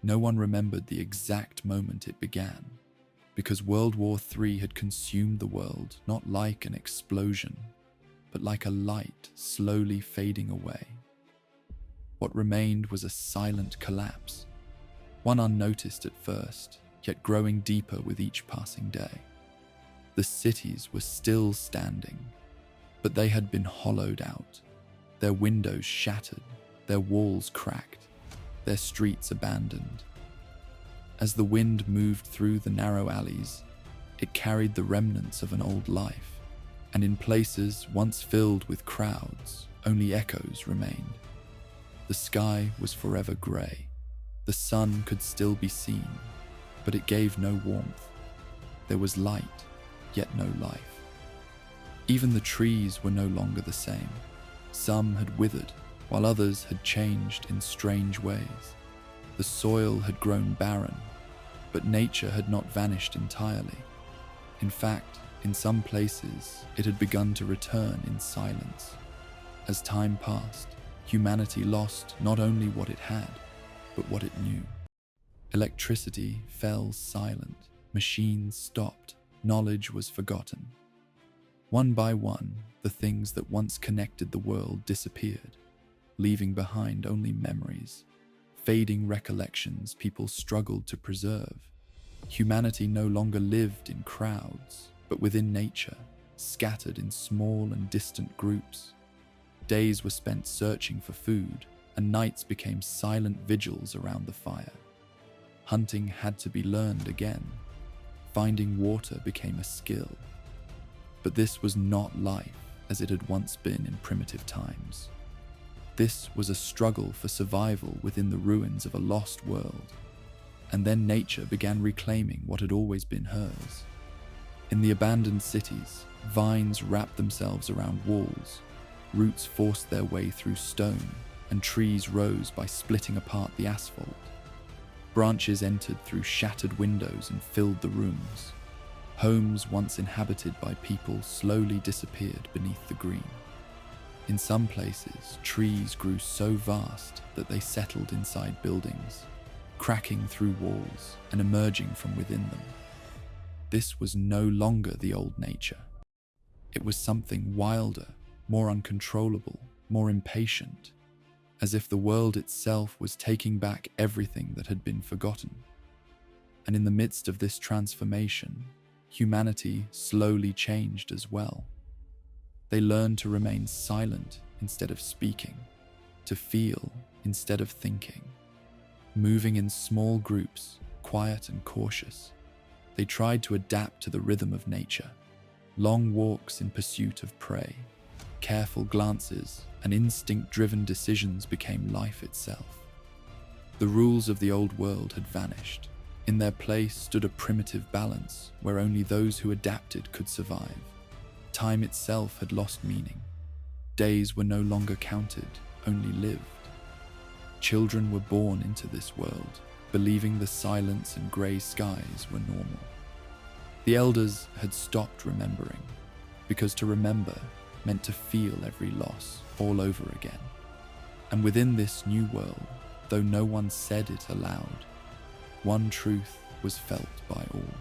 No one remembered the exact moment it began, because World War III had consumed the world not like an explosion, but like a light slowly fading away. What remained was a silent collapse, one unnoticed at first, yet growing deeper with each passing day. The cities were still standing, but they had been hollowed out, their windows shattered, their walls cracked, their streets abandoned. As the wind moved through the narrow alleys, it carried the remnants of an old life, and in places once filled with crowds, only echoes remained. The sky was forever grey. The sun could still be seen, but it gave no warmth. There was light, yet no life. Even the trees were no longer the same. Some had withered, while others had changed in strange ways. The soil had grown barren, but nature had not vanished entirely. In fact, in some places, it had begun to return in silence. As time passed, humanity lost not only what it had, but what it knew. Electricity fell silent, machines stopped, knowledge was forgotten. One by one, the things that once connected the world disappeared, leaving behind only memories, fading recollections people struggled to preserve. Humanity no longer lived in crowds, but within nature, scattered in small and distant groups. Days were spent searching for food, and nights became silent vigils around the fire. Hunting had to be learned again. Finding water became a skill. But this was not life as it had once been in primitive times. This was a struggle for survival within the ruins of a lost world. And then nature began reclaiming what had always been hers. In the abandoned cities, vines wrapped themselves around walls, roots forced their way through stone, and trees rose by splitting apart the asphalt. Branches entered through shattered windows and filled the rooms. Homes once inhabited by people slowly disappeared beneath the green. In some places, trees grew so vast that they settled inside buildings, cracking through walls and emerging from within them. This was no longer the old nature. It was something wilder, more uncontrollable, more impatient, as if the world itself was taking back everything that had been forgotten. And in the midst of this transformation, humanity slowly changed as well. They learned to remain silent instead of speaking, to feel instead of thinking. Moving in small groups, quiet and cautious, they tried to adapt to the rhythm of nature. Long walks in pursuit of prey, careful glances, and instinct-driven decisions became life itself. The rules of the old world had vanished. In their place stood a primitive balance where only those who adapted could survive. Time itself had lost meaning. Days were no longer counted, only lived. Children were born into this world, believing the silence and grey skies were normal. The elders had stopped remembering, because to remember meant to feel every loss all over again. And within this new world, though no one said it aloud, one truth was felt by all.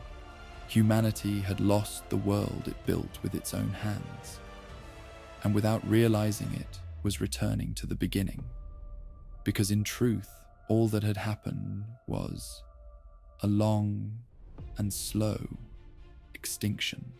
Humanity had lost the world it built with its own hands, and without realizing it, was returning to the beginning. Because in truth, all that had happened was a long and slow extinction.